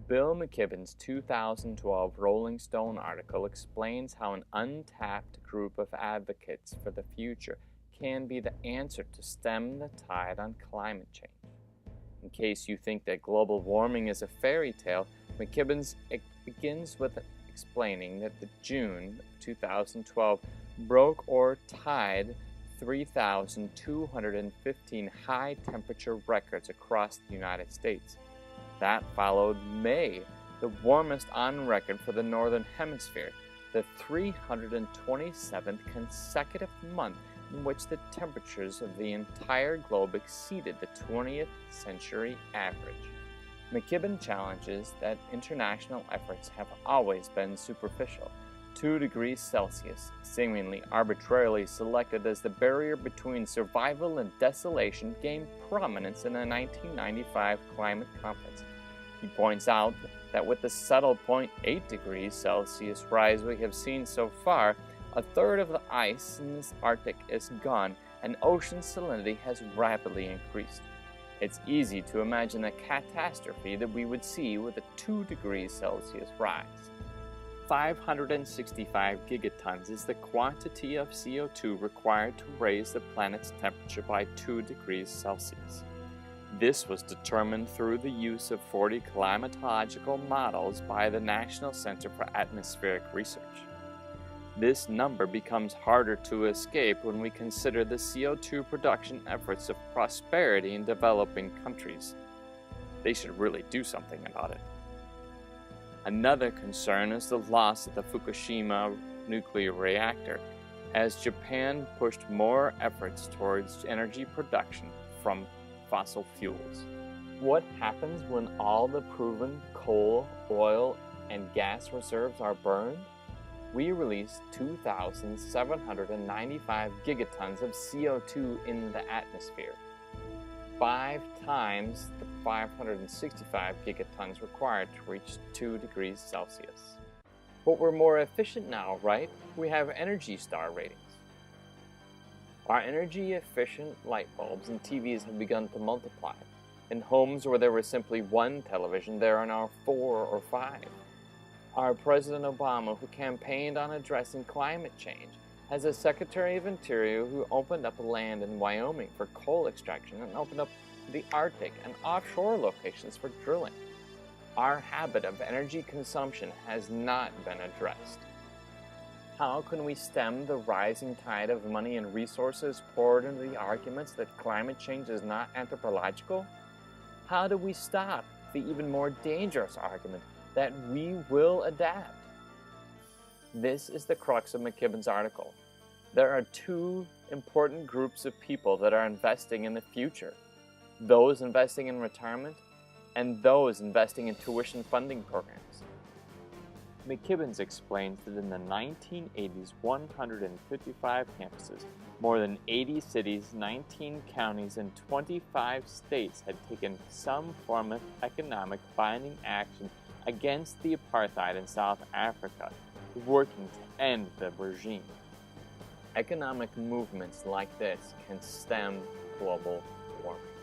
Bill McKibben's 2012 Rolling Stone article explains how an untapped group of advocates for the future can be the answer to stem the tide on climate change. In case you think that global warming is a fairy tale, McKibben begins with explaining that the June of 2012 broke or tied 3,215 high-temperature records across the United States. That followed May, the warmest on record for the Northern Hemisphere, the 327th consecutive month in which the temperatures of the entire globe exceeded the 20th century average. McKibben challenges that international efforts have always been superficial. 2 degrees Celsius, seemingly arbitrarily selected as the barrier between survival and desolation, gained prominence in a 1995 climate conference. He points out that with the subtle 0.8 degrees Celsius rise we have seen so far, a third of the ice in the Arctic is gone and ocean salinity has rapidly increased. It's easy to imagine a catastrophe that we would see with a 2 degrees Celsius rise. 565 gigatons is the quantity of CO2 required to raise the planet's temperature by 2 degrees Celsius. This was determined through the use of 40 climatological models by the National Center for Atmospheric Research. This number becomes harder to escape when we consider the CO2 production efforts of prosperity in developing countries. They should really do something about it. Another concern is the loss of the Fukushima nuclear reactor, as Japan pushed more efforts towards energy production from fossil fuels. What happens when all the proven coal, oil, and gas reserves are burned? We release 2,795 gigatons of CO2 in the atmosphere, 5 times the 565 gigatons required to reach 2 degrees Celsius. But we're more efficient now, right? We have Energy Star ratings. Our energy-efficient light bulbs and TVs have begun to multiply. In homes where there was simply 1 television, there are now 4 or 5. Our President Obama, who campaigned on addressing climate change, has a Secretary of Interior who opened up land in Wyoming for coal extraction and opened up the Arctic and offshore locations for drilling. Our habit of energy consumption has not been addressed. How can we stem the rising tide of money and resources poured into the arguments that climate change is not anthropological? How do we stop the even more dangerous argument that we will adapt? This is the crux of McKibben's article. There are 2 important groups of people that are investing in the future: those investing in retirement and those investing in tuition funding programs. McKibben explains that in the 1980s, 155 campuses, more than 80 cities, 19 counties, and 25 states had taken some form of economic binding action against the apartheid in South Africa, working to end the regime. Economic movements like this can stem global warming.